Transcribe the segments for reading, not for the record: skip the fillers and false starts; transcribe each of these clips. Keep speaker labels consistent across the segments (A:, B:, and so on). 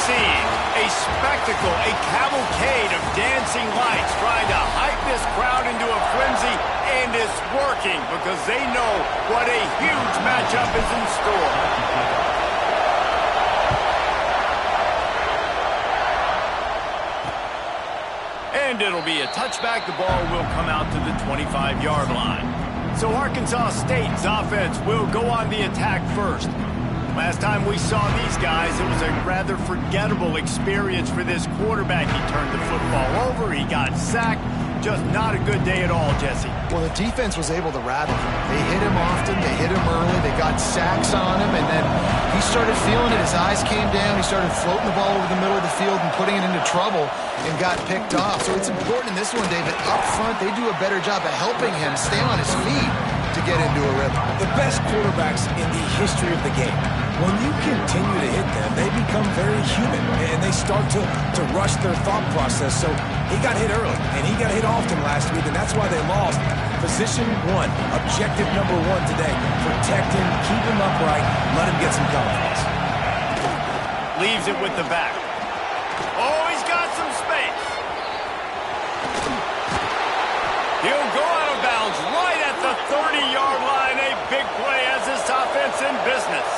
A: scene. A spectacle, a cavalcade of dancing lights trying to hype this crowd into a frenzy, and it's working because they know what a huge matchup is in store. And it'll be a touchback. The ball will come out to the 25-yard line. So Arkansas State's offense will go on the attack first. Last time we saw these guys, it was a rather forgettable experience for this quarterback. He turned the football over, he got sacked. Just not a good day at all, Jesse.
B: Well, the defense was able to rattle him. They hit him often, they hit him early, they got sacks on him, and then he started feeling it. His eyes came down, he started floating the ball over the middle of the field and putting it into trouble and got picked off. So it's important in this one, David. Up front, they do a better job of helping him stay on his feet to get into a rhythm.
C: The best quarterbacks in the history of the game, when you continue to hit them, they become very human, and they start to rush their thought process. So he got hit early, and he got hit often last week, and that's why they lost. Position one, objective number one today. Protect him, keep him upright, let him get some confidence.
A: Leaves it with the back. Oh, he's got some space. He'll go out of bounds right at the 30-yard line. A big play has this offense in business.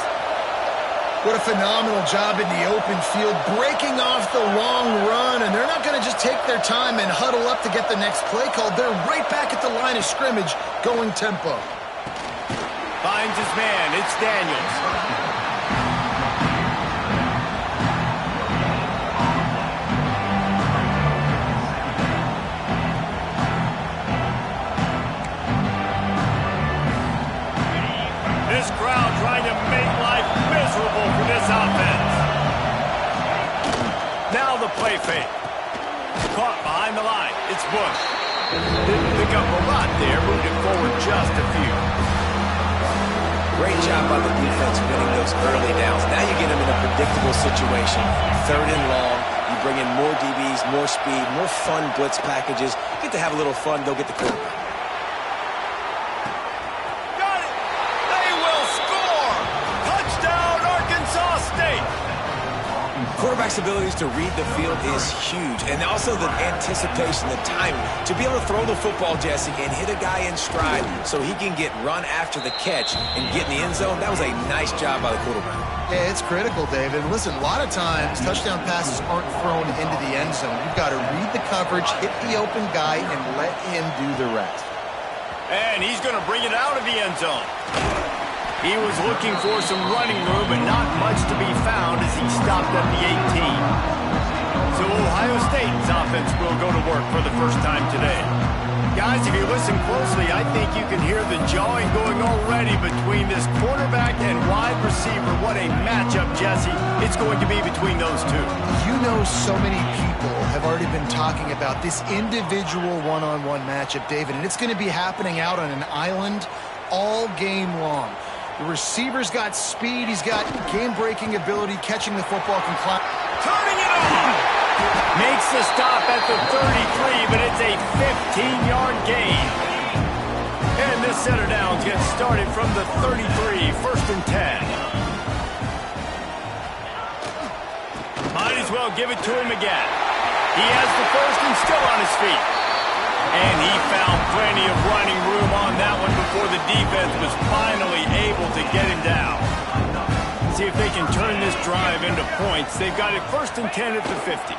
B: What a phenomenal job in the open field, breaking off the long run, and they're not going to just take their time and huddle up to get the next play called. They're right back at the line of scrimmage, going tempo.
A: Finds his man. It's Daniels. This crowd trying to make life miserable for this offense. Now the play fake. Caught behind the line. It's Bush. Didn't pick up a lot there. Moved it forward just a few.
C: Great job by the defense winning those early downs. Now you get them in a predictable situation. 3rd and long. You bring in more DBs, more speed, more fun blitz packages. You get to have a little fun. Go get the quarterback. Quarterback's abilities to read the field is huge, and also the anticipation, the timing. To be able to throw the football, Jesse, and hit a guy in stride so he can get run after the catch and get in the end zone, that was a nice job by the quarterback.
B: Yeah, it's critical, David. Listen, a lot of times, touchdown passes aren't thrown into the end zone. You've got to read the coverage, hit the open guy, and let him do the rest.
A: And he's going to bring it out of the end zone. He was looking for some running room, but not much to be found as he stopped at the 18. So Ohio State's offense will go to work for the first time today. Guys, if you listen closely, I think you can hear the jawing going already between this quarterback and wide receiver. What a matchup, Jesse, it's going to be between those two.
B: You know, so many people have already been talking about this individual one-on-one matchup, David, and it's going to be happening out on an island all game long. The receiver's got speed. He's got game-breaking ability, catching the football, can climb.
A: Turning it on! Makes the stop at the 33, but it's a 15-yard gain. And this center downs gets started from the 33, 1st and 10. Might as well give it to him again. He has the first and still on his feet. And he found plenty of running room on that one before the defense was finally able to get him down. See if they can turn this drive into points. They've got it 1st and 10 at the 50.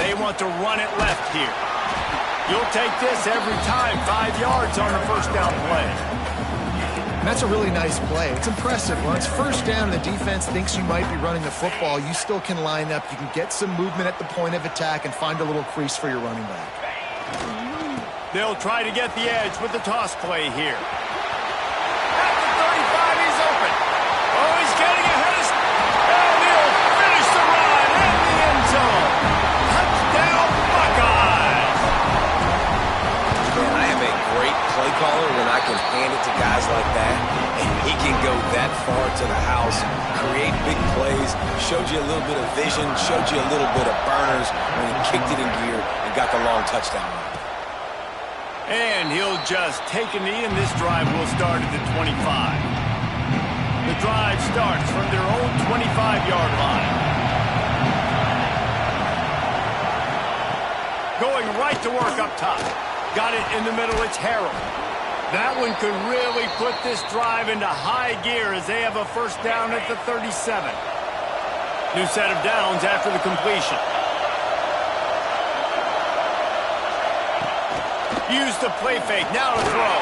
A: They want to run it left here. You'll take this every time. 5 yards on the first down play.
B: And that's a really nice play. It's impressive. When it's first down and the defense thinks you might be running the football, you still can line up. You can get some movement at the point of attack and find a little crease for your running back.
A: They'll try to get the edge with the toss play here. At the 35, he's open. Oh, he's getting ahead of... And he'll finish the run in the end zone. Touchdown, Buckeyes!
C: I am a great play caller when I can hand it to guys like that, and he can go that far to the house, create big plays, showed you a little bit of vision, showed you a little bit of burners when he kicked it in gear and got the long touchdown.
A: And he'll just take a knee, and this drive will start at the 25. The drive starts from their own 25-yard line. Going right to work up top. Got it in the middle. It's Harrell. That one could really put this drive into high gear as they have a first down at the 37. New set of downs after the completion. Use the play fake. Now to throw.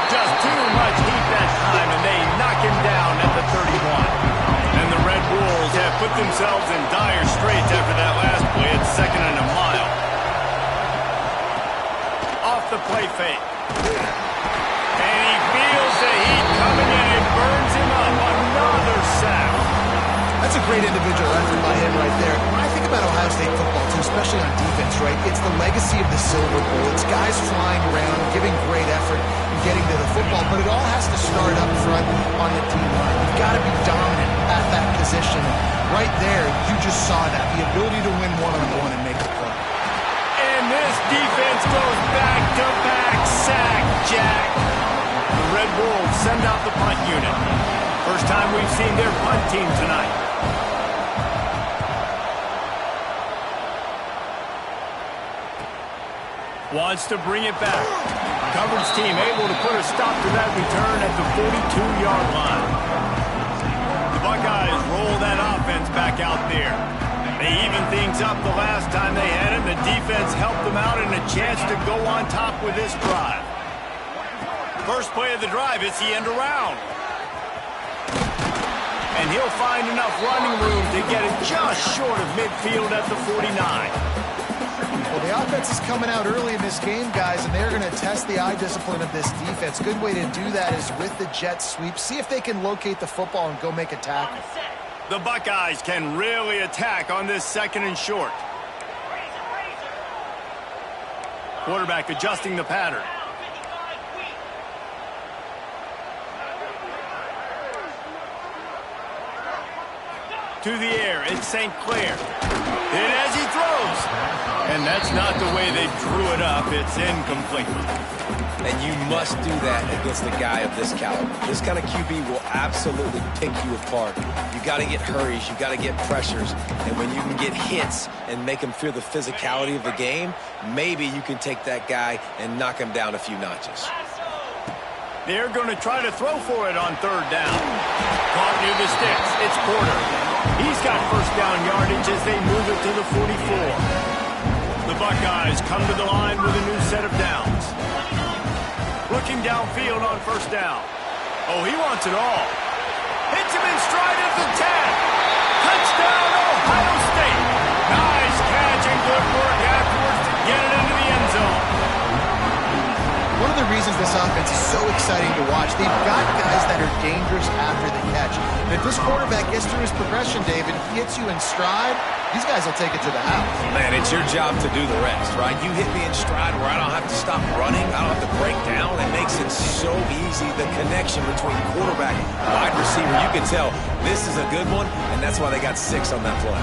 A: Just too much heat that time, and they knock him down at the 31. And the Red Wolves have put themselves in dire straits after that last play. It's 2nd and a mile. Off the play fake. And he feels the heat coming in and burns him up. Another sack.
B: That's a great individual effort by him right there. When I think about Ohio State football, too, especially on defense, right, it's the legacy of the Silver Bowl. It's guys flying around, giving great effort, and getting to the football. But it all has to start up front on the D-line. You've got to be dominant at that position. Right there, you just saw that, the ability to win one-on-one and make a play.
A: And this defense goes back-to-back sack, Jack. The Red Wolves send out the punt unit. First time we've seen their punt team tonight. Wants to bring it back. Coverage team able to put a stop to that return at the 42-yard line. The Buckeyes roll that offense back out there. They even things up the last time they had him. The defense helped them out and a chance to go on top with this drive. First play of the drive, it's the end around. And he'll find enough running room to get it just short of midfield at the 49.
B: Well, the offense is coming out early in this game, guys, and they're going to test the eye discipline of this defense. Good way to do that is with the jet sweep. See if they can locate the football and go make a tackle.
A: The Buckeyes can really attack on this 2nd and short. Quarterback adjusting the pattern. To the air, it's St. Clair. And as he throws. And that's not the way they drew it up. It's incomplete.
C: And you must do that against a guy of this caliber. This kind of QB will absolutely pick you apart. You got to get hurries. You got to get pressures. And when you can get hits and make him feel the physicality of the game, maybe you can take that guy and knock him down a few notches.
A: They're going to try to throw for it on 3rd down. Caught near the sticks. It's Porter. He's got first down yardage as they move it to the 44. The Buckeyes come to the line with a new set of downs. Looking downfield on first down. Oh, he wants it all. Hits him in stride at the 10. Touchdown, Ohio State. Nice catch and good work afterwards to get it into the end zone.
B: One of the reasons this offense is so exciting to watch, they've got guys that are dangerous after the catch. And if this quarterback gets through his progression, David, he hits you in stride, these guys will take it to the house.
C: Man, it's your job to do the rest, right? You hit me in stride where I don't have to stop running. I don't have to break down. It makes it so easy, the connection between quarterback and wide receiver. You can tell this is a good one, and that's why they got 6 on that play.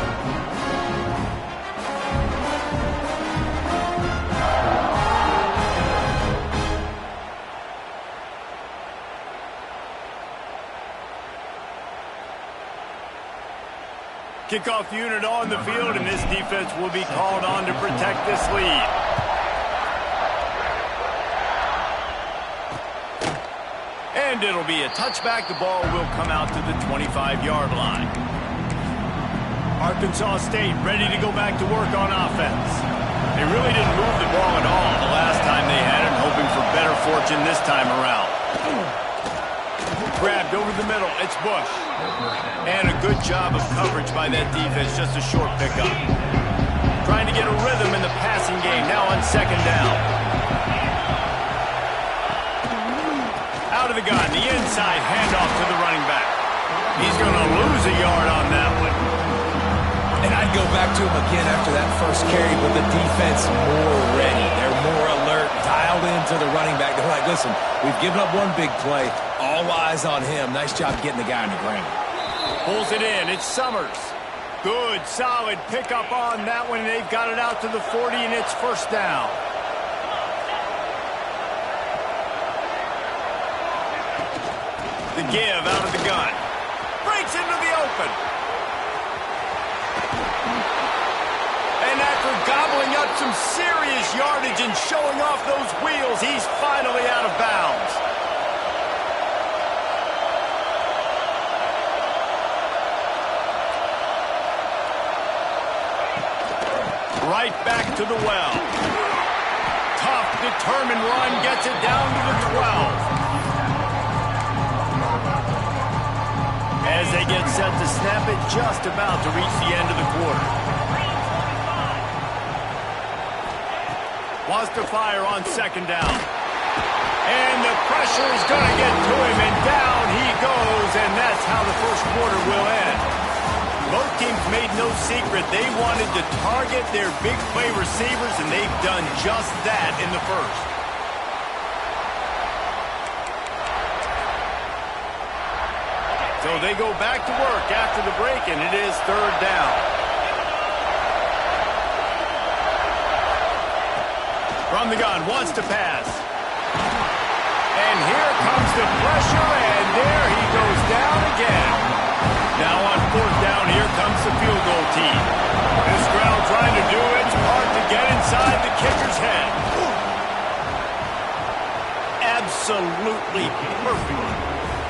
A: Kickoff unit on the field, and this defense will be called on to protect this lead. And it'll be a touchback. The ball will come out to the 25-yard line. Arkansas State ready to go back to work on offense. They really didn't move the ball at all the last time they had it, hoping for better fortune this time around. Grabbed over the middle. It's Bush. And a good job of coverage by that defense. Just a short pickup. Trying to get a rhythm in the passing game. Now on 2nd down. Out of the gun. The inside handoff to the running back. He's going to lose a yard on that one.
C: And I'd go back to him again after that first carry, but the defense more ready. They're more alert, dialed into the running back. They're like, listen, we've given up one big play. All eyes on him. Nice job getting the guy on the ground.
A: Pulls it in. It's Summers. Good, solid pickup on that one. They've got it out to the 40, and it's first down. The give out of the gun. Breaks into the open. And that's After gobbling up some serious yardage and showing off those wheels, he's finally out of bounds. Right back to the well. Tough, determined run gets it down to the 12. As they get set to snap it, just about to reach the end of the quarter. Wants to fire on second down. And the pressure is going to get to him, and down he goes, and that's how the first quarter will end. Both teams made no secret they wanted to target their big play receivers, and they've done just that in the first. So they go back to work after the break, and it is third down. From the gun, wants to pass. And here comes the pressure, and there he goes down again. Now on fourth down, here comes the field goal team. This crowd trying to do its part to get inside the kicker's head. Absolutely perfect.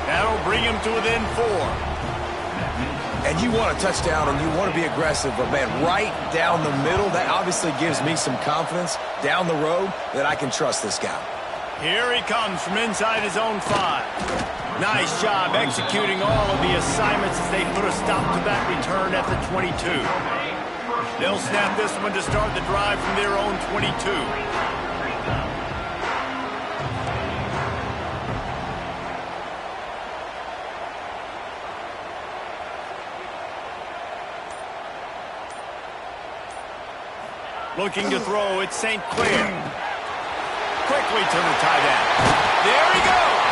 A: That'll bring him to within 4.
C: And you want a touchdown and you want to be aggressive, but man, right down the middle, that obviously gives me some confidence down the road that I can trust this guy.
A: Here he comes from inside his own 5. Nice job executing all of the assignments as they put a stop to that return at the 22. They'll snap this one to start the drive from their own 22. Looking to throw, it's St. Clair. Quickly to the tight end. There he goes.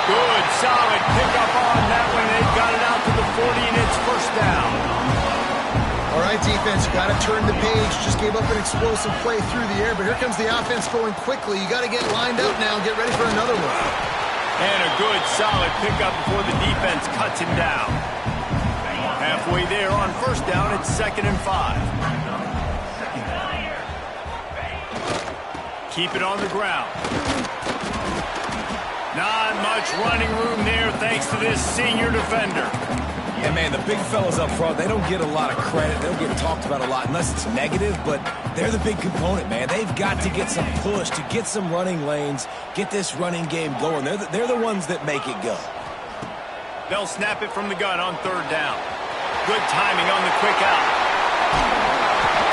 A: Good, solid pickup on that one. They've got it out to the 40, and it's first down.
B: All right, defense, you got to turn the page. Just gave up an explosive play through the air, but here comes the offense going quickly. You got to get lined up now and get ready for another one.
A: And a good, solid pickup before the defense cuts him down. Halfway there on first down, it's 2nd and 5. Keep it on the ground. Not much running room there thanks to this senior defender.
C: And man, the big fellas up front, they don't get a lot of credit. They don't get talked about a lot unless it's negative, but they're the big component, man. They've got to get some push, to get some running lanes, get this running game going. They're the ones that make it go.
A: They'll snap it from the gun on third down. Good timing on the quick out.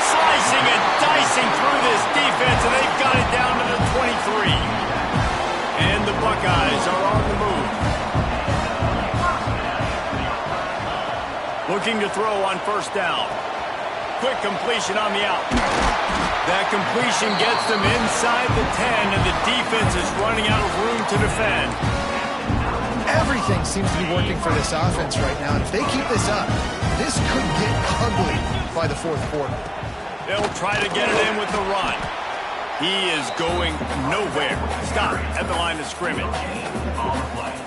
A: Slicing and dicing through this defense, and they've got it down to the 23. And the Buckeyes are on the move. Looking to throw on first down. Quick completion on the out. That completion gets them inside the 10, and the defense is running out of room to defend.
B: Everything seems to be working for this offense right now, and if they keep this up, this could get ugly by the fourth quarter.
A: They'll try to get it in with the run. He is going nowhere. Stop at the line of scrimmage.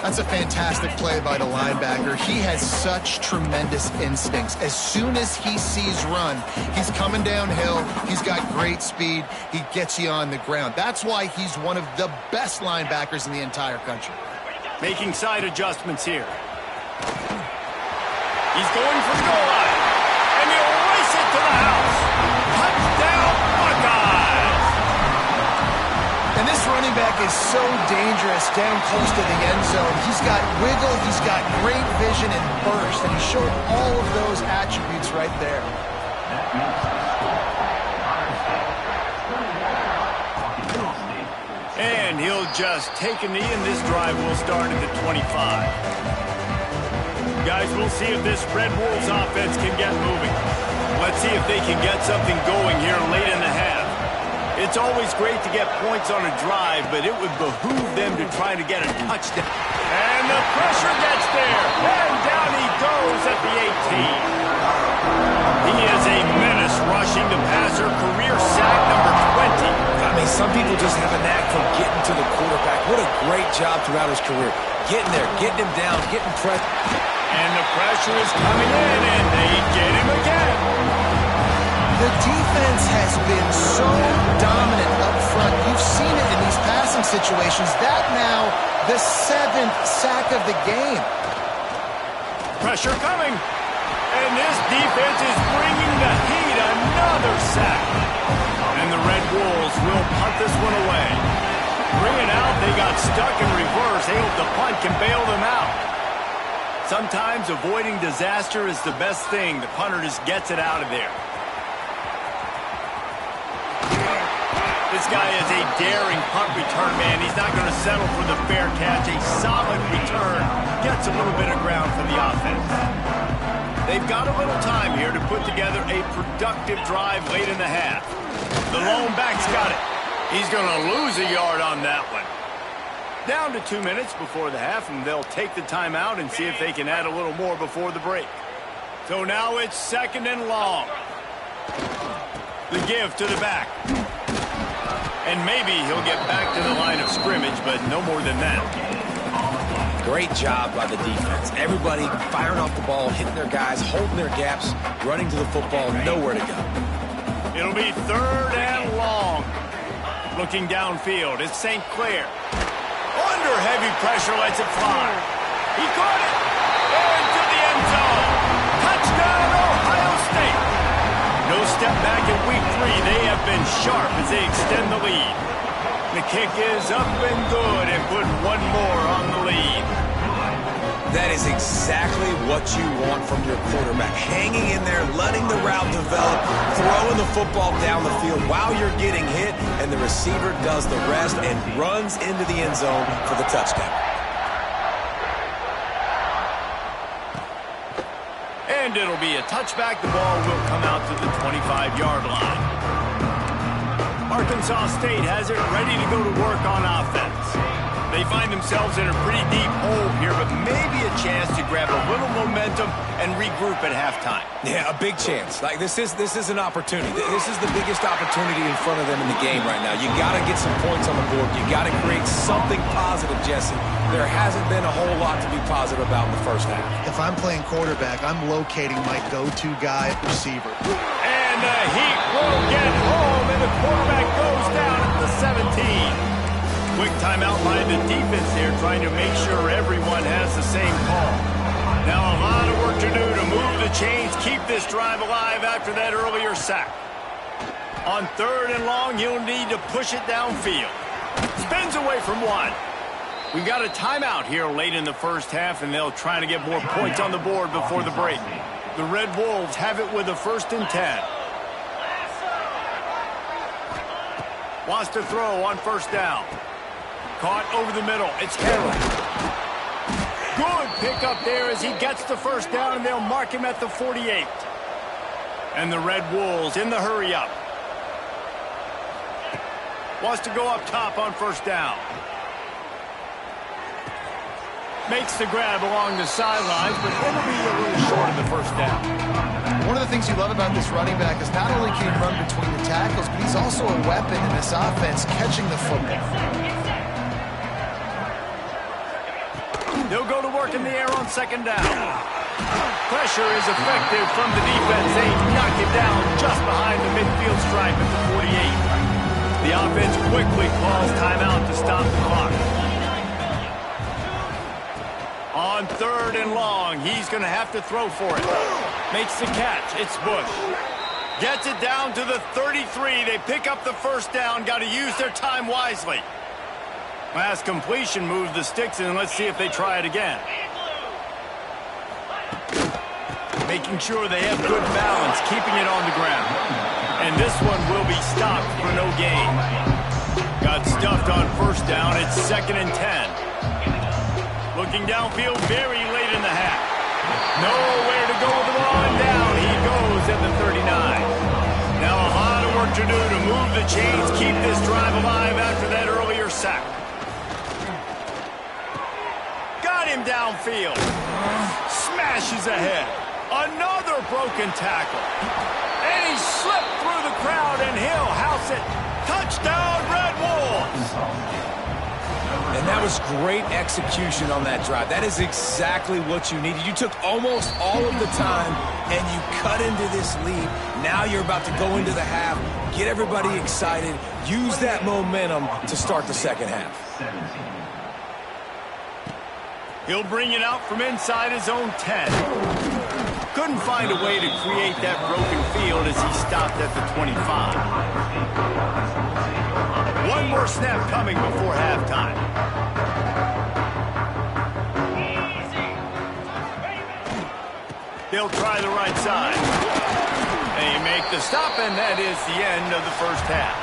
B: That's a fantastic play by the linebacker. He has such tremendous instincts. As soon as he sees run, he's coming downhill. He's got great speed. He gets you on the ground. That's why he's one of the best linebackers in the entire country.
A: Making side adjustments here. He's going for the goal line. And he'll race it to the house. Touchdown, Buckeyes!
B: And this running back is so dangerous down close to the end zone. He's got wiggle, he's got great vision and burst, and he showed all of those attributes right there.
A: And he'll just take a knee, and this drive will start at the 25. Guys, we'll see if this Red Wolves offense can get moving. Let's see if they can get something going here late in the half. It's always great to get points on a drive, but it would behoove them to try to get a touchdown. And the pressure gets there, and down he goes at the 18. He is a menace rushing the passer, career sack number 20.
C: I mean, some people just have a knack for getting to the quarterback. What a great job throughout his career. Getting there, getting him down, getting pressure.
A: And the pressure is coming in, and they get him again.
B: The defense has been so dominant up front. You've seen it in these passing situations. That now the 7th sack of the game.
A: Pressure coming. And this defense is bringing the heat. Another sack. And the Red Wolves will punt this one away. Bring it out. They got stuck in reverse. They hope the punt can bail them out. Sometimes avoiding disaster is the best thing. The punter just gets it out of there. This guy is a daring punt return man. He's not going to settle for the fair catch. A solid return. Gets a little bit of ground for the offense. They've got a little time here to put together a productive drive late in the half. The lone back's got it. He's going to lose a yard on that one. Down to 2 minutes before the half, and they'll take the timeout and see if they can add a little more before the break. So now it's 2nd and long. The give to the back. And maybe he'll get back to the line of scrimmage, but no more than that.
C: Great job by the defense. Everybody firing off the ball, hitting their guys, holding their gaps, running to the football, nowhere to go.
A: It'll be 3rd and long. Looking downfield, it's St. Clair. Under heavy pressure, lets it fly. He caught it. Into the end zone. Touchdown, Ohio State. No step back in week 3. They have been sharp as they extend the lead. The kick is up and good and put one more on the lead.
C: That is exactly what you want from your quarterback. Hanging in there, letting the route develop, throwing the football down the field while you're getting hit, and the receiver does the rest and runs into the end zone for the touchdown.
A: And it'll be a touchback. The ball will come out to the 25-yard line. Arkansas State has it ready to go to work on offense. They find themselves in a pretty deep hole here, but maybe a chance to grab a little momentum and regroup at halftime.
C: Yeah, a big chance. Like this is an opportunity. This is the biggest opportunity in front of them in the game right now. You got to get some points on the board. You got to create something positive, Jesse. There hasn't been a whole lot to be positive about in the first half.
B: If I'm playing quarterback, I'm locating my go-to guy at receiver.
A: And the heat will get home, and the quarterback goes down at the 17. Quick timeout by the defense there, trying to make sure everyone has the same call. Now a lot of work to do to move the chains, keep this drive alive after that earlier sack. On 3rd and long, you'll need to push it downfield. Spins away from one. We've got a timeout here late in the first half, and they'll try to get more points on the board before the break. The Red Wolves have it with a 1st and 10. Wants to throw on 1st down. Caught over the middle. It's Harrell. Good pickup there as he gets the 1st down, and they'll mark him at the 48. And the Red Wolves in the hurry-up. Wants to go up top on 1st down. Makes the grab along the sidelines, but it'll be a little short of the 1st down.
B: One of the things you love about this running back is not only can he run between the tackles, but he's also a weapon in this offense catching the football.
A: They'll go to work in the air on 2nd down. Pressure is effective from the defense. They knock it down just behind the midfield stripe at the 48. The offense quickly calls timeout to stop the clock. On 3rd and long, he's going to have to throw for it. Makes the catch. It's Bush. Gets it down to the 33. They pick up the 1st down. Got to use their time wisely. Last completion moved the sticks in. Let's see if they try it again. Making sure they have good balance, keeping it on the ground. And this one will be stopped for no gain. Got stuffed on 1st down. It's 2nd and 10. Looking downfield very late in the half. Nowhere to go with the ball, and down he goes at the 39. Now a lot of work to do to move the chains, keep this drive alive after that earlier sack. Got him downfield. Smashes ahead. Another broken tackle. And he slipped through the crowd, and he'll house it. Touchdown, Red Wolves.
C: And that was great execution on that drive. That is exactly what you needed. You took almost all of the time, and you cut into this lead. Now you're about to go into the half, get everybody excited, use that momentum to start the second half.
A: He'll bring it out from inside his own 10. Couldn't find a way to create that broken field as he stopped at the 25. One more snap coming before halftime. They'll try the right side. They make the stop, and that is the end of the first half.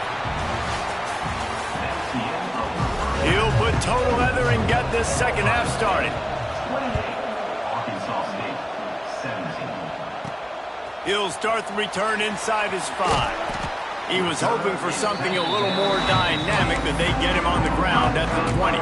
A: He'll put total leather and get this second half started. He'll start the return inside his 5. He was hoping for something a little more dynamic, that they get him on the ground at the 20.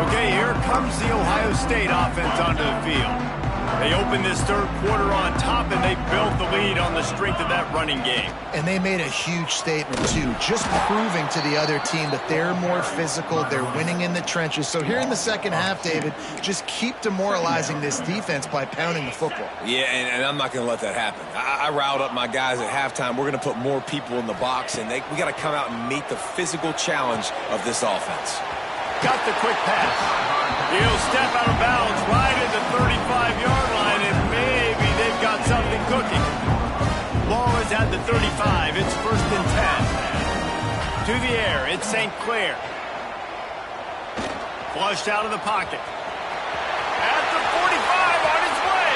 A: Okay, here comes the Ohio State offense onto the field. They opened this third quarter on top, and they built the lead on the strength of that running game.
B: And they made a huge statement, too, just proving to the other team that they're more physical, they're winning in the trenches. So here in the second half, David, just keep demoralizing this defense by pounding the football.
C: Yeah, and I'm not going to let that happen. I riled up my guys at halftime. We're going to put more people in the box, and we got to come out and meet the physical challenge of this offense.
A: Got the quick pass. He'll step out of bounds right at the 35-yard line, and maybe they've got something cooking. Ball is at the 35. It's 1st and 10. To the air, it's St. Clair. Flushed out of the pocket. At the 45, on his way.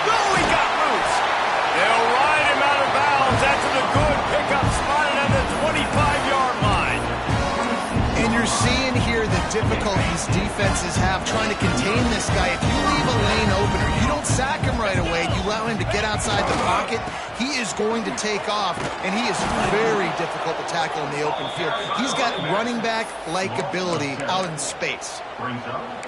A: No, he got loose. They'll ride him out of bounds. That's a good pickup, spotted at the 25-yard line.
B: And you're seeing here the difficulties defenses have trying to contain this guy. If you leave a lane open or you don't sack him right away, you allow him to get outside the pocket, he is going to take off, and he is very difficult to tackle in the open field. He's got running back-like ability out in space.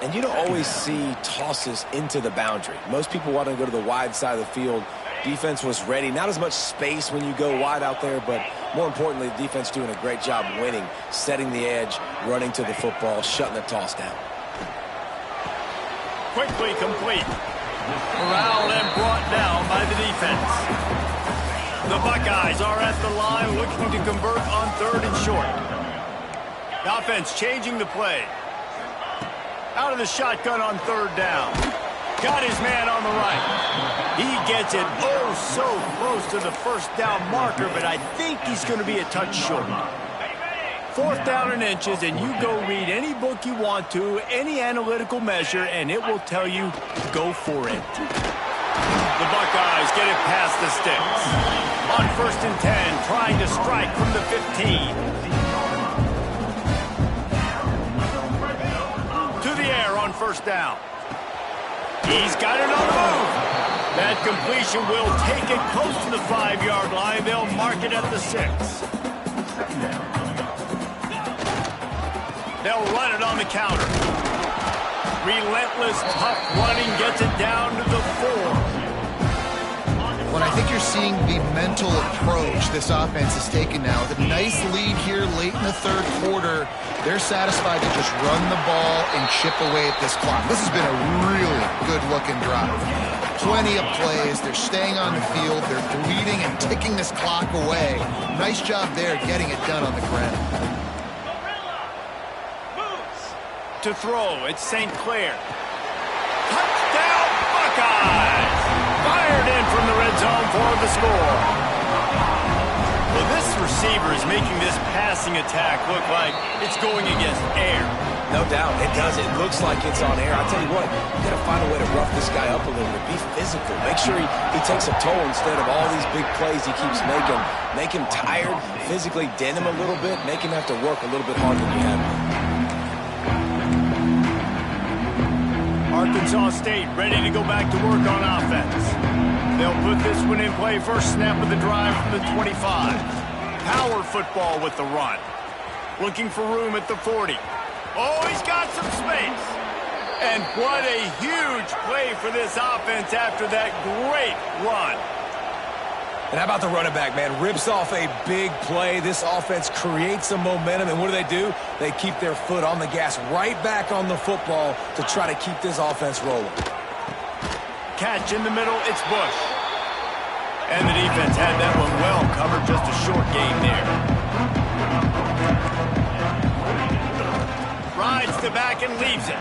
C: And you don't always see tosses into the boundary. Most people want to go to the wide side of the field. Defense was ready. Not as much space when you go wide out there, but more importantly, the defense doing a great job winning, setting the edge, running to the football, shutting the toss down.
A: Quickly complete. Corralled and brought down by the defense. The Buckeyes are at the line looking to convert on 3rd and short. The offense changing the play. Out of the shotgun on 3rd down. Got his man on the right. He gets it so close to the 1st down marker, but I think he's going to be a touch short. 4th down and inches, and you go read any book you want to, any analytical measure, and it will tell you, go for it. The Buckeyes get it past the sticks. On 1st and 10, trying to strike from the 15. To the air on 1st down. He's got it on the move. That completion will take it close to the 5-yard line. They'll mark it at the 6. They'll run it on the counter. Relentless, tough running gets it down to the 4.
B: Well, I think you're seeing the mental approach this offense is taking now. The nice lead here late in the 3rd quarter. They're satisfied to just run the ball and chip away at this clock. This has been a really good-looking drive. Plenty of plays. They're staying on the field. They're bleeding and ticking this clock away. Nice job there getting it done on the ground.
A: To throw, it's St. Clair. Touchdown, Buckeyes! Fired in from the red zone for the score. Well, this receiver is making this passing attack look like it's going against air.
C: No doubt, it does. It looks like it's on air. I tell you what, you got to find a way to rough this guy up a little bit. Be physical. Make sure he takes a toll instead of all these big plays he keeps making. Make him tired, physically dent him a little bit, make him have to work a little bit harder than you have.
A: Arkansas State ready to go back to work on offense. They'll put this one in play. First snap of the drive from the 25. Power football with the run. Looking for room at the 40. Oh, he's got some space. And what a huge play for this offense after that great run.
C: And how about the running back, man? Rips off a big play. This offense creates some momentum, and what do? They keep their foot on the gas, right back on the football to try to keep this offense rolling.
A: Catch in the middle, it's Bush. And the defense had that one well covered, just a short gain there. Rides to back and leaves it.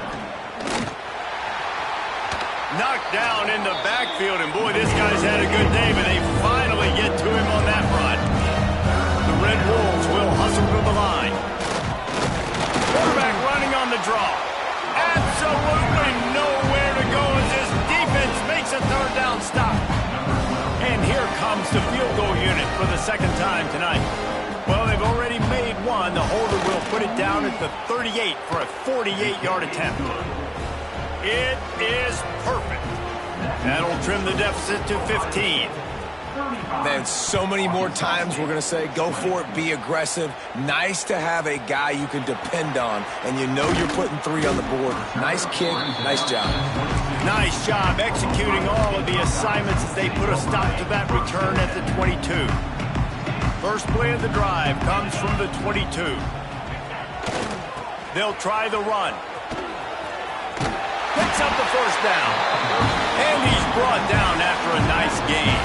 A: Knocked down in the backfield, and boy, this guy's had a good day, but they finally get to him on that run. The Red Wolves will hustle to the line. Quarterback running on the draw. Absolutely nowhere to go as this defense makes a third down stop. And here comes the field goal unit for the second time tonight. Well, they've already made one. The holder will put it down at the 38 for a 48-yard attempt. It is perfect. That'll trim the deficit to 15.
C: Man, so many more times we're going to say, go for it, be aggressive. Nice to have a guy you can depend on, and you know you're putting 3 on the board. Nice kick, nice job.
A: Nice job executing all of the assignments as they put a stop to that return at the 22. First play of the drive comes from the 22. They'll try the run. Picks up the first down. And he's brought down after a nice gain.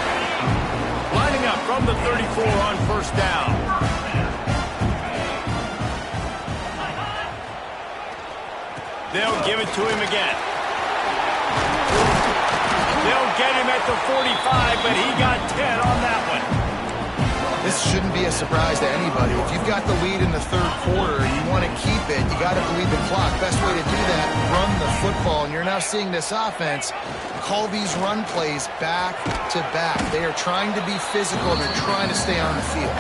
A: Lining up from the 34 on first down. They'll give it to him again. They'll get him at the 45, but he got 10 on that one.
B: This shouldn't be a surprise to anybody. If you've got the lead in the third quarter and you want to keep it, you got to bleed the clock. Best way to do that, run the football. And you're now seeing this offense call these run plays back to back. They are trying to be physical, and they're trying to stay on the field.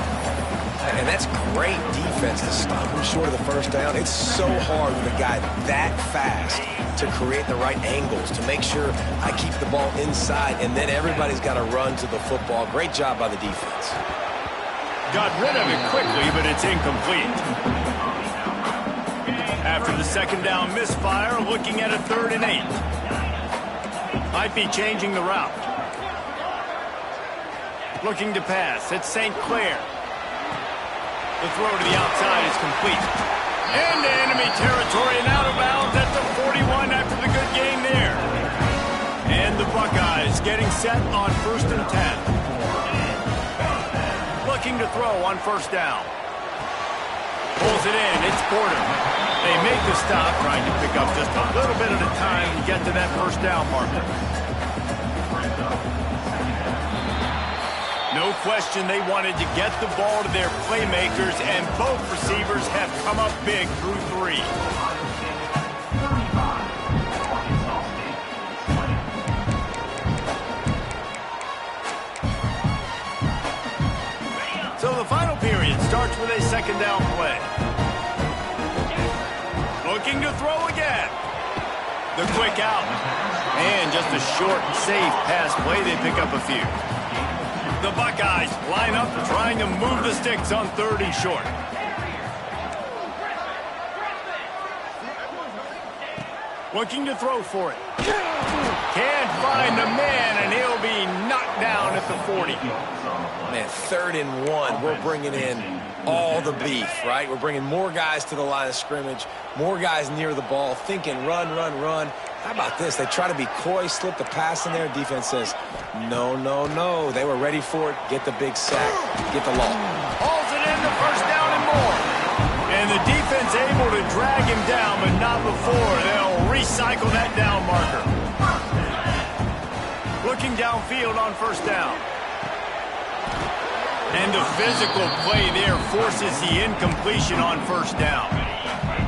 C: And that's great defense to stop him short of the first down. It's so hard with a guy that fast to create the right angles, to make sure I keep the ball inside, and then everybody's got to run to the football. Great job by the defense.
A: Got rid of it quickly, but it's incomplete. After the second down misfire, looking at a 3rd and 8. Might be changing the route. Looking to pass. It's St. Clair. The throw to the outside is complete. Into enemy territory and out of bounds at the 41 after the good gain there. And the Buckeyes getting set on 1st and 10. Looking to throw on first down. Pulls it in. It's Porter. They make the stop, trying to pick up just a little bit at a time to get to that first down marker. No question they wanted to get the ball to their playmakers, and both receivers have come up big through 3. So the final period starts with a second down play. Looking to throw again. The quick out. And just a short, safe pass play. They pick up a few. The Buckeyes line up trying to move the sticks on 3rd and short. Looking to throw for it. Can't find the man, and he'll be knocked down at the 40.
C: Man, 3rd and 1, we're bringing in all the beef, right? We're bringing more guys to the line of scrimmage, more guys near the ball, thinking run, run, run. How about this? They try to be coy, slip the pass in there. Defense says, no, no, no. They were ready for it. Get the big sack. Get the law.
A: Hauls it in, the first down and more. And the defense able to drag him down, but not before. They'll recycle that down marker. Looking downfield on first down. And the physical play there forces the incompletion on first down.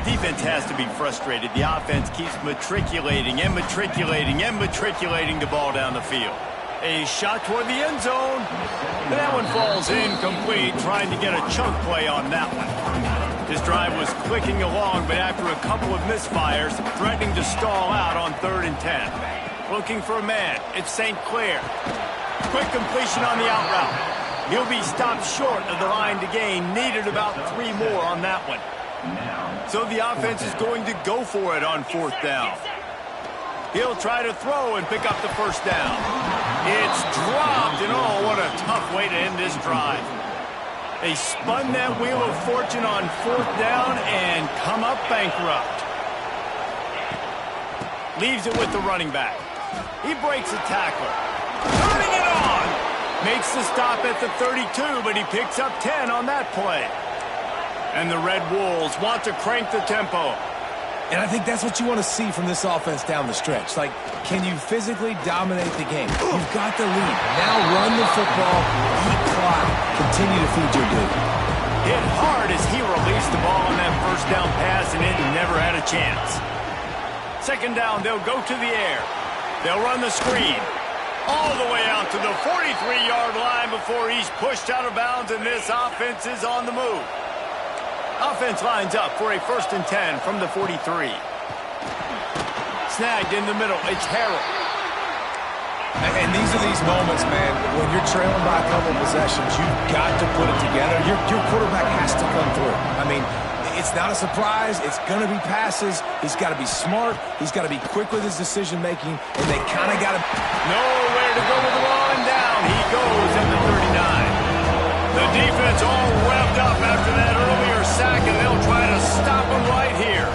A: Defense has to be frustrated. The offense keeps matriculating and matriculating and matriculating the ball down the field. A shot toward the end zone. That one falls incomplete, trying to get a chunk play on that one. His drive was clicking along, but after a couple of misfires, threatening to stall out on 3rd and 10. Looking for a man. It's St. Clair. Quick completion on the out route. He'll be stopped short of the line to gain. Needed about 3 more on that one. So the offense is going to go for it on 4th down. He'll try to throw and pick up the first down. It's dropped, and oh, what a tough way to end this drive. They spun that wheel of fortune on 4th down and come up bankrupt. Leaves it with the running back. He breaks a tackle. Turning it on! Makes the stop at the 32, but he picks up 10 on that play. And the Red Wolves want to crank the tempo.
C: And I think that's what you want to see from this offense down the stretch. Like, can you physically dominate the game? You've got the lead. Now run the football, eat clock, continue to feed your dude.
A: Hit hard as he released the ball on that first down pass, and it never had a chance. 2nd down, they'll go to the air. They'll run the screen all the way out to the 43-yard line before he's pushed out of bounds, and this offense is on the move. Offense lines up for a 1st and 10 from the 43. Snagged in the middle. It's Harrell.
C: And these are these moments, man, when you're trailing by a couple of possessions, you've got to put it together. Your quarterback has to come through. I mean, it's not a surprise. It's going to be passes. He's got to be smart. He's got to be quick with his decision-making, and they kind of got to...
A: Nowhere to go with the ball, and down he goes at the 39. The defense all revved up after that earlier sack, and they'll try to stop him right here.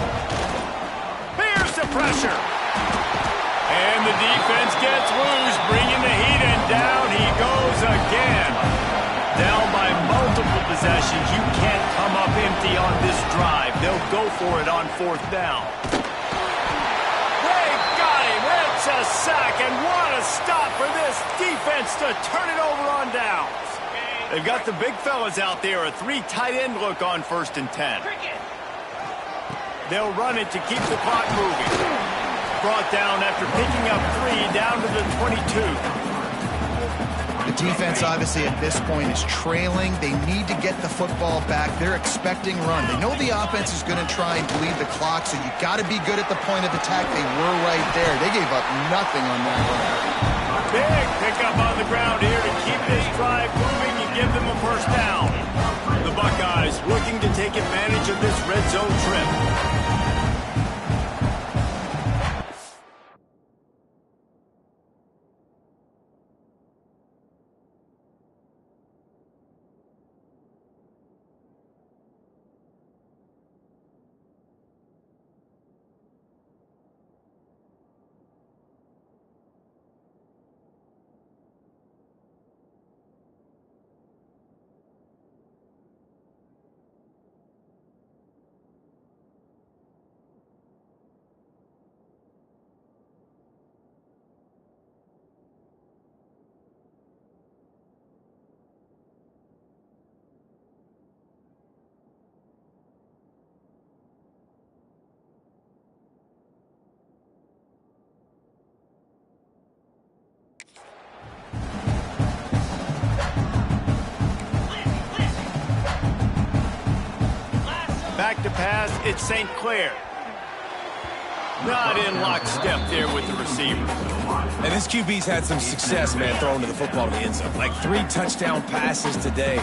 A: Here's the pressure. And the defense gets loose, bringing the heat, and down he goes again. Down by multiple possessions. You can't come up empty on this drive. They'll go for it on 4th down. They got him. It's a sack, and what a stop for this defense to turn it over on downs. They've got the big fellas out there, a 3 tight end look on 1st and 10. They'll run it to keep the clock moving. Brought down after picking up 3 down to the 22.
B: The defense, obviously, at this point is trailing. They need to get the football back. They're expecting run. They know the offense is going to try and bleed the clock, so you got to be good at the point of attack. They were right there. They gave up nothing on that run.
A: Big pickup on the ground here to keep this drive moving and give them a 1st down. The Buckeyes looking to take advantage of this red zone trip. Back to pass, it's St. Clair. Not in lockstep there with the receiver.
C: And this QB's had some success, man, throwing to the football to the end zone. Like 3 touchdown passes today.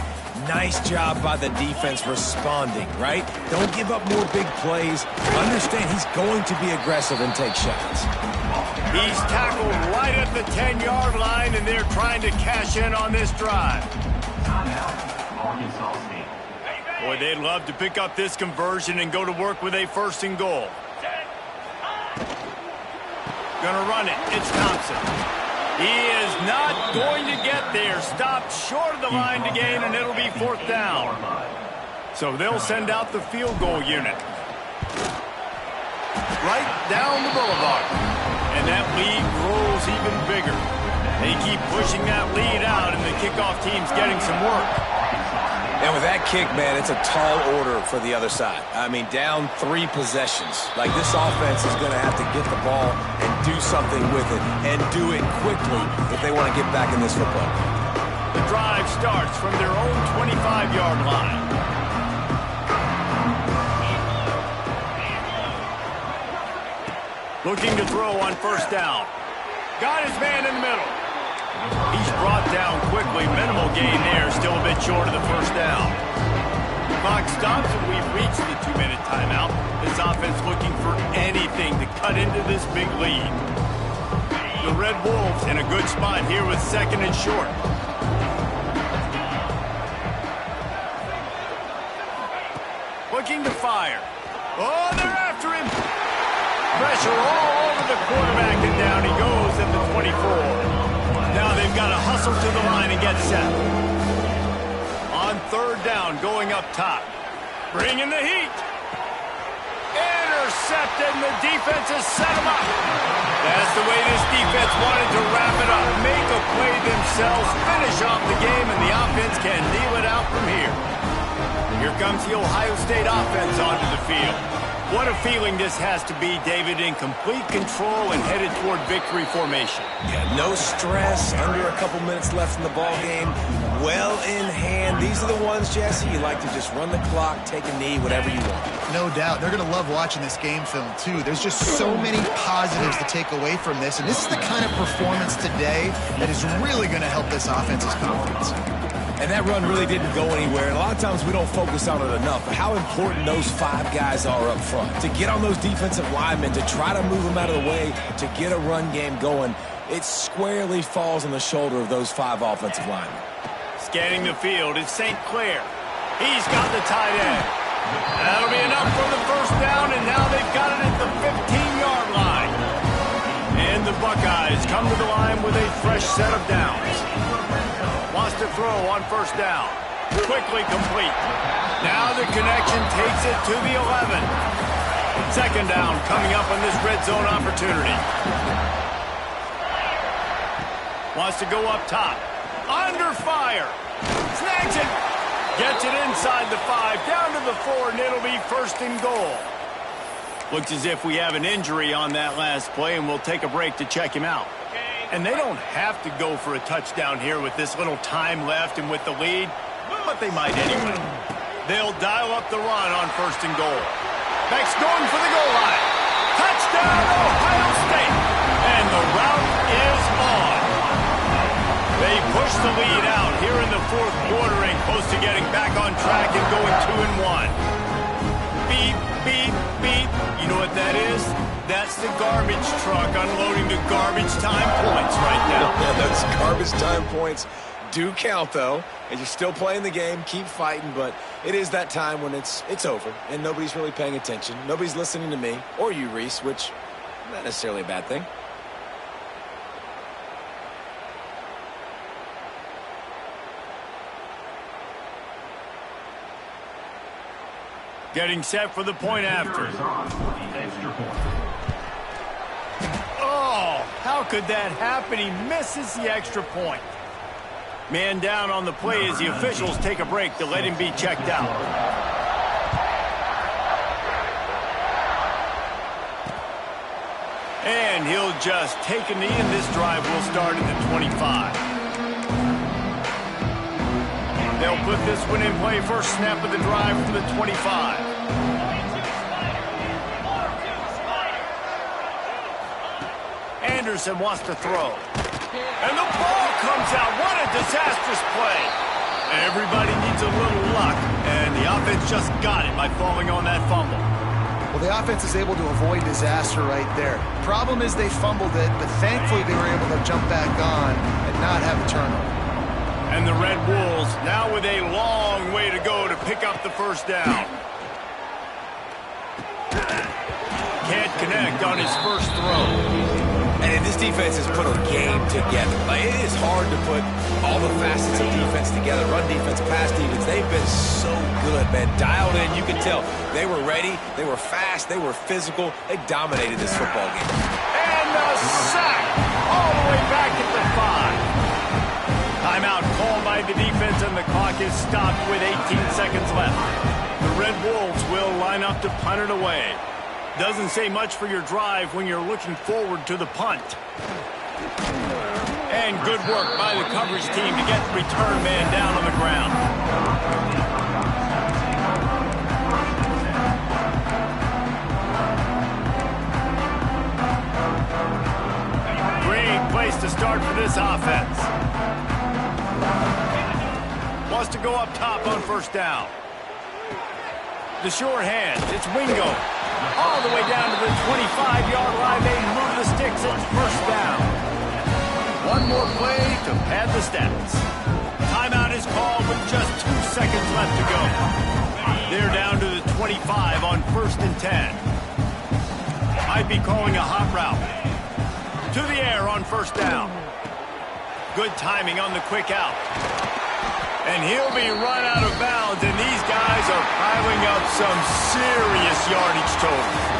C: Nice job by the defense responding, right? Don't give up more big plays. Understand he's going to be aggressive and take shots.
A: He's tackled right at the 10-yard line, and they're trying to cash in on this drive. Boy, they'd love to pick up this conversion and go to work with a 1st and goal. Gonna run it. It's Thompson. He is not going to get there. Stopped short of the line to gain, and it'll be 4th down. So they'll send out the field goal unit. Right down the boulevard. And that lead grows even bigger. They keep pushing that lead out, and the kickoff team's getting some work.
C: And with that kick, man, it's a tall order for the other side. I mean, down 3 possessions. Like, this offense is going to have to get the ball and do something with it, and do it quickly if they want to get back in this football.
A: The drive starts from their own 25-yard line. Looking to throw on 1st down. Got his man in the middle. He's brought down quickly. Minimal gain there. Still a bit short of the 1st down. Clock stops, and we've reached the 2-minute timeout. This offense looking for anything to cut into this big lead. the Red Wolves in a good spot here with second and short. Looking to fire. Oh, they're after him. Pressure all over the quarterback, and down he goes at the 24. Now they've got to hustle to the line and get set. On third down, going up top. Bringing the heat. Intercepted, and the defense has set him up. That's the way this defense wanted to wrap it up. Make a play themselves, finish off the game, and the offense can kneel it out from here. Here comes the Ohio State offense onto the field. What a feeling this has to be, David, in complete control and headed toward victory formation.
C: Yeah, no stress, under a couple minutes left in the ball game, well in hand. These are the ones, Jesse, you like to just run the clock, take a knee, whatever you want.
B: No doubt. They're going to love watching this game film, too. There's just so many positives to take away from this, and this is the kind of performance today that is really going to help this offense's confidence.
C: And that run really didn't go anywhere. And a lot of times we don't focus on it enough. But how important those 5 guys are up front. To get on those defensive linemen, to try to move them out of the way, to get a run game going, it squarely falls on the shoulder of those 5 offensive linemen.
A: Scanning the field, it's St. Clair. He's got the tight end. That'll be enough for the first down, and now they've got it at the 15-yard line. And the Buckeyes come to the line with a fresh set of downs. Wants to throw on first down. Quickly complete. Now the connection takes it to the 11. Second down coming up on this red zone opportunity. Wants to go up top. Under fire. Snags it. Gets it inside the 5. Down to the 4, and it'll be first and goal. Looks as if we have an injury on that last play, and we'll take a break to check him out. And they don't have to go for a touchdown here with this little time left and with the lead, but they might anyway. They'll dial up the run on first and goal. Beck's going for the goal line. Touchdown, Ohio State. And the route is on. They push the lead out here in the fourth quarter and close to getting back on track and going 2-1. Beep, beep, beep. You know what that is? That's the garbage truck unloading the garbage time points right now.
C: Yeah, those garbage time points do count, though. And you're still playing the game, keep fighting, but it is that time when it's over, and nobody's really paying attention. Nobody's listening to me, or you, Reese, which is not necessarily a bad thing.
A: Getting set for the point after. Oh, how could that happen? He misses the extra point. Man down on the play as the officials take a break to let him be checked out. And he'll just take a knee, and this drive will start at the 25. They'll put this one in play. First snap of the drive for the 25. Anderson wants to throw. And the ball comes out. What a disastrous play. Everybody needs a little luck, and the offense just got it by falling on that fumble.
B: Well, the offense is able to avoid disaster right there. Problem is they fumbled it, but thankfully they were able to jump back on and not have a turnover.
A: And the Red Wolves now with a long way to go to pick up the first down. Can't connect on his first throw.
C: And this defense has put a game together. Like, it is hard to put all the facets of defense together. Run defense, pass defense. They've been so good, man. Dialed in, you can tell. They were ready. They were fast. They were physical. They dominated this football game.
A: And a sack all the way back at the 5. Timeout called by the defense, and the clock is stopped with 18 seconds left. The Red Wolves will line up to punt it away. Doesn't say much for your drive when you're looking forward to the punt. And good work by the coverage team to get the return man down on the ground. Great place to start for this offense. Wants to go up top on first down. The sure hand, it's Wingo. All the way down to the 25-yard line. They move the sticks. It's first down. stats. Timeout is called with just 2 seconds left to go. They're down to the 25 on 1st and 10. Might be calling a hot route. To the air on 1st down. Good timing on the quick out. And he'll be run out of bounds, and these guys are piling up some serious yardage totals.